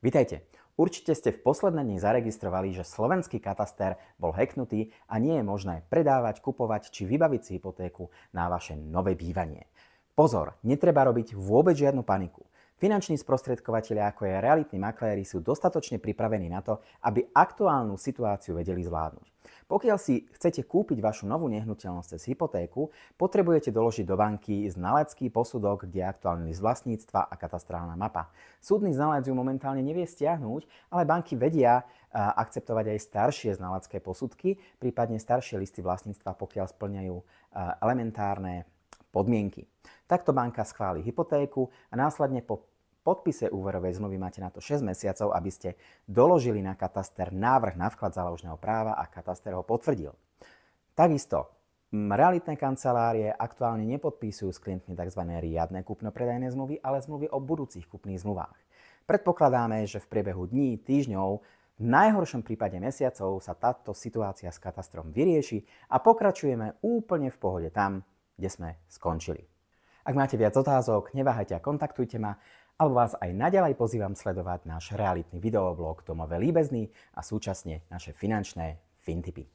Vitajte. Určite ste v posledné dni zaregistrovali, že slovenský kataster bol hacknutý a nie je možné predávať, kupovať či vybaviť si hypotéku na vaše nové bývanie. Pozor, netreba robiť vôbec žiadnu paniku. Finanční sprostredkovatelia ako je realitní makléri sú dostatočne pripravení na to, aby aktuálnu situáciu vedeli zvládnuť. Pokiaľ si chcete kúpiť vašu novú nehnuteľnosť cez hypotéku, potrebujete doložiť do banky znalecký posudok, kde je aktuálny list vlastníctva a katastrálna mapa. Súdny znalec ju momentálne nevie stiahnuť, ale banky vedia akceptovať aj staršie znalecké posudky, prípadne staršie listy vlastníctva, pokiaľ splňajú elementárne podmienky. Takto banka schváli hypotéku a následne po podpise úverovej zmluvy máte na to 6 mesiacov, aby ste doložili na kataster návrh na vklad záložného práva a kataster ho potvrdil. Takisto realitné kancelárie aktuálne nepodpisujú s klientmi tzv. Riadne kúpno-predajné zmluvy, ale zmluvy o budúcich kúpnych zmluvách. Predpokladáme, že v priebehu dní, týždňov, v najhoršom prípade mesiacov sa táto situácia s katastrom vyrieši a pokračujeme úplne v pohode tam, kde sme skončili. Ak máte viac otázok, neváhajte a kontaktujte ma, alebo vás aj naďalej pozývam sledovať náš realitný videoblog Domové líbezný a súčasne naše finančné fintipy.